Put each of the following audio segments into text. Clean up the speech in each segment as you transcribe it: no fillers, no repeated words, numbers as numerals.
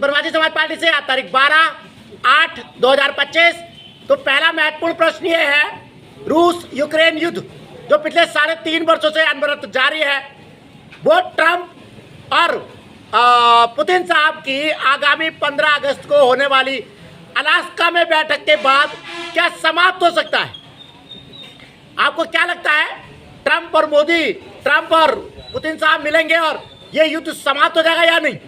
समाजवादी समाज पार्टी से आज तारीख 12/8/2025। तो पहला महत्वपूर्ण प्रश्न ये है, रूस यूक्रेन युद्ध जो पिछले 3.5 वर्षों से अनवरत जारी है, वो ट्रंप और पुतिन साहब की आगामी 15 अगस्त को होने वाली अलास्का में बैठक के बाद क्या समाप्त हो सकता है? आपको क्या लगता है, ट्रंप और पुतिन साहब मिलेंगे और ये युद्ध समाप्त हो जाएगा या नहीं?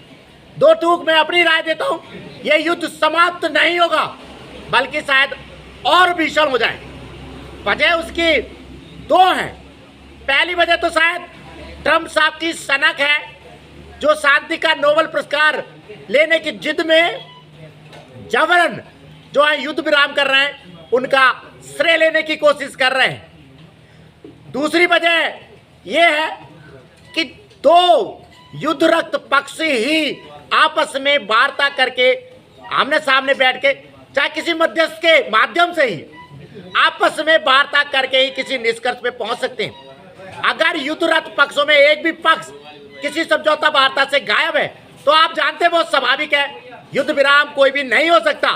दो टूक मैं अपनी राय देता हूं, ये युद्ध समाप्त नहीं होगा बल्कि शायद और भीषण हो जाए। वजह उसकी दो हैं। पहली वजह तो शायद ट्रंप साहब की सनक है, जो शांति का नोबेल पुरस्कार लेने की जिद में जबरन जो है युद्ध विराम कर रहे हैं, उनका श्रेय लेने की कोशिश कर रहे हैं। दूसरी वजह यह है कि दो युद्धरत पक्ष ही आपस में वार्ता करके आमने सामने बैठ के, चाहे किसी मध्यस्थ के माध्यम से ही आपस में वार्ता करके ही किसी निष्कर्ष पे पहुंच सकते हैं। अगर युद्धरत पक्षों में एक भी पक्ष किसी समझौता वार्ता से गायब है तो आप जानते हैं बहुत स्वाभाविक है, युद्ध विराम कोई भी नहीं हो सकता।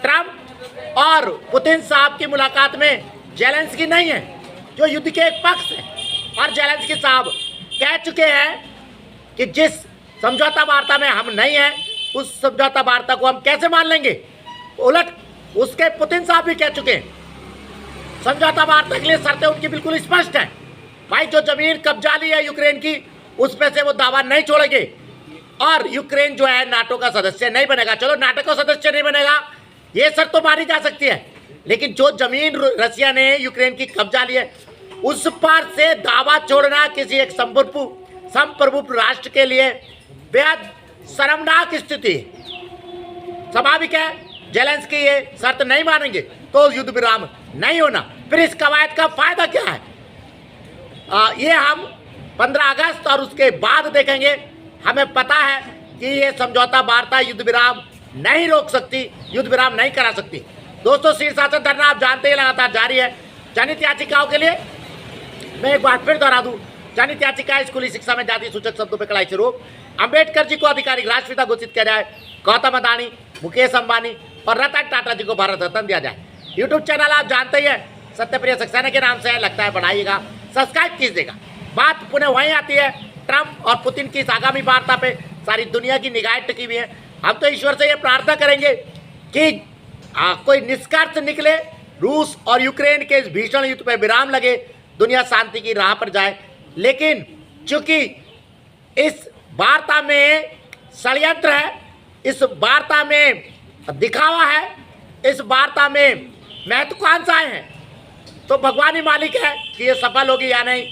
ट्रंप और पुतिन साहब की मुलाकात में जेलेंस्की नहीं है जो युद्ध के एक पक्ष है, और जेलेंस्की साहब कह चुके हैं कि जिस समझौता वार्ता में हम नहीं हैं उस समझौता वार्ता को हम कैसे मान लेंगे। उलट उसके पुतिन साहब भी कह चुके हैं समझौता वार्ता के लिए शर्तें उनकी बिल्कुल स्पष्ट हैं। भाई, जो जमीन कब्जा ली है यूक्रेन की, उस पे से वो दावा नहीं छोड़ेंगे, और यूक्रेन जो है नाटो का सदस्य नहीं बनेगा। चलो, नाटो का सदस्य नहीं बनेगा ये शर्त तो मानी जा सकती है, लेकिन जो जमीन रसिया ने यूक्रेन की कब्जा ली है उस पर से दावा छोड़ना किसी एक संप्रभु राष्ट्र के लिए बेहद शर्मनाक स्थिति। स्वाभाविक है जेलेंस्की ये शर्त नहीं मानेंगे तो युद्ध विराम नहीं होना। फिर इस कवायद का फायदा क्या है, ये हम 15 अगस्त और उसके बाद देखेंगे। हमें पता है कि ये समझौता वार्ता युद्ध विराम नहीं रोक सकती, युद्ध विराम नहीं करा सकती। दोस्तों, शीर्षासन धरना आप जानते हैं लगातार जारी है। जनहित याचिकाओं के लिए मैं एक बार फिर दोहरा दूं, जनहित याचिका स्कूली शिक्षा में जाति सूचक शब्दों पर कड़ाई से रोक, अंबेडकर जी को आधिकारिक राष्ट्रपिता घोषित किया जाए, गौतम अदानी, मुकेश अंबानी और रतन टाटा जी को भारत रत्न दिया जाए। यूट्यूब चैनल आप जानते ही है, सत्यप्रिय सक्सेना के नाम से है, लगता है बढ़ाइएगा, सब्सक्राइब कीजिएगा। बात पुनः वहीं आती है, ट्रंप और पुतिन की इस आगामी वार्ता पे सारी दुनिया की निगाहें टिकी हुई है। हम तो ईश्वर से ये प्रार्थना करेंगे कि कोई निष्कर्ष निकले, रूस और यूक्रेन के इस भीषण युद्ध पर विराम लगे, दुनिया शांति की राह पर जाए। लेकिन चूंकि इस वार्ता में षड्यंत्र है, इस वार्ता में दिखावा है, इस वार्ता में महत्वाकांक्षाएं हैं, तो भगवान ही मालिक है कि ये सफल होगी या नहीं।